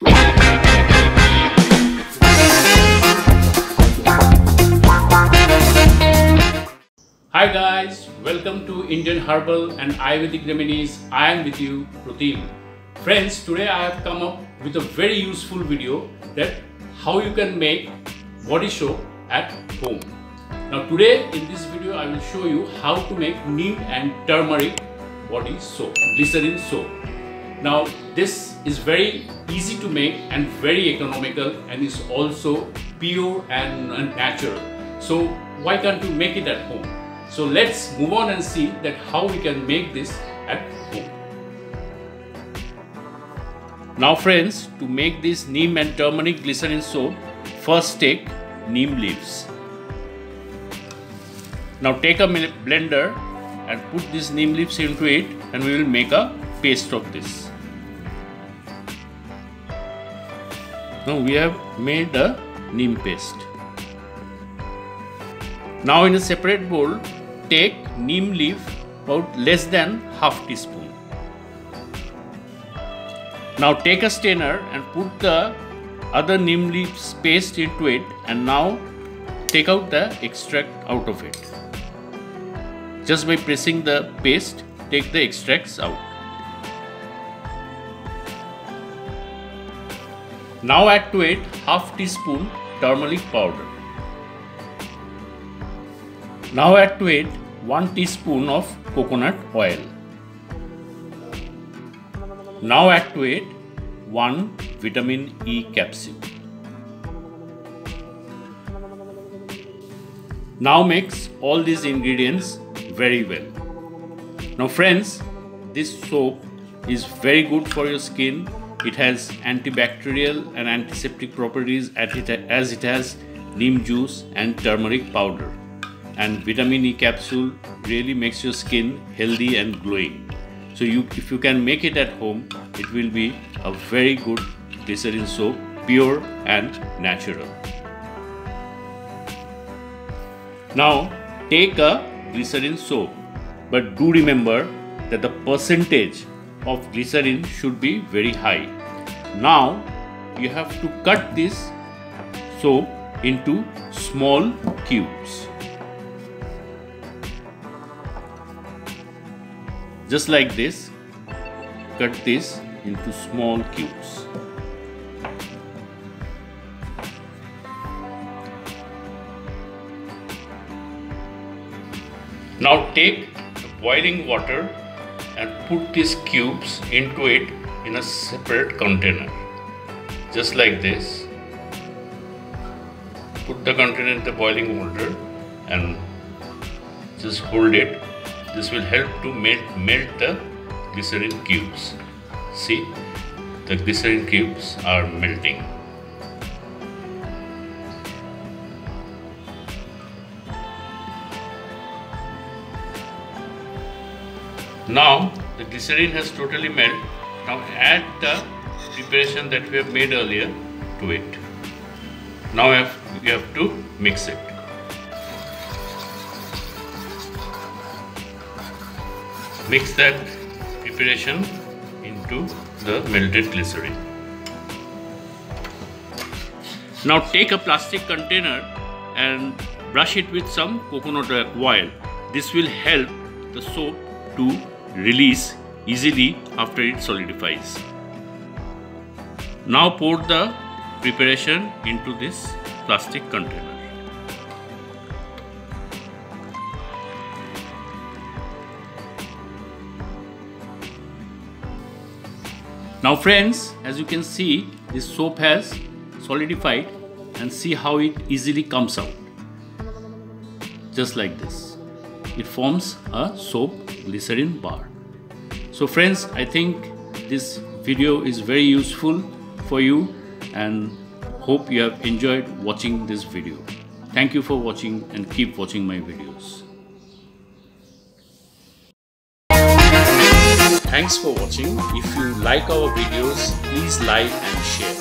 Hi guys, welcome to Indian Herbal and Ayurvedic Remedies. I am with you, Pratim. Friends, today I have come up with a very useful video that how you can make body soap at home. Now today in this video I will show you how to make Neem and Turmeric body soap, Glycerin soap. Now this is very easy to make and very economical and is also pure and natural. So why can't you make it at home? So let's move on and see that how we can make this at home. Now friends, to make this Neem and Turmeric Glycerin soap, first take neem leaves. Now take a blender and put these neem leaves into it and we will make a paste of this. Now we have made a neem paste. Now in a separate bowl, take neem leaf about less than half teaspoon. Now take a strainer and put the other neem leaves paste into it and now take out the extract out of it. Just by pressing the paste, take the extracts out. Now add to it half teaspoon turmeric powder. Now add to it 1 teaspoon of coconut oil. Now add to it 1 vitamin E capsule. Now mix all these ingredients very well. Now friends, this soap is very good for your skin. It has antibacterial and antiseptic properties as it has neem juice and turmeric powder. And vitamin E capsule really makes your skin healthy and glowing. So if you can make it at home, it will be a very good glycerin soap, pure and natural. Now take a glycerin soap, but do remember that the percentage of glycerin should be very high. Now you have to cut this soap into small cubes. Just like this, cut this into small cubes. Now take boiling water and put these cubes into it in a separate container. Just like this. Put the container in the boiling water and just hold it. This will help to melt the glycerin cubes. See, the glycerin cubes are melting. Now the glycerin has totally melted. Now add the preparation that we have made earlier to it. Now you have to mix it. Mix that preparation into the melted glycerin. Now take a plastic container and brush it with some coconut oil. This will help the soap to release easily after it solidifies. Now pour the preparation into this plastic container. Now friends, as you can see, this soap has solidified and see how it easily comes out. Just like this. It forms a soap glycerin bar. So friends, I think this video is very useful for you and hope you have enjoyed watching this video. Thank you for watching and keep watching my videos. Thanks for watching. If you like our videos, please like and share.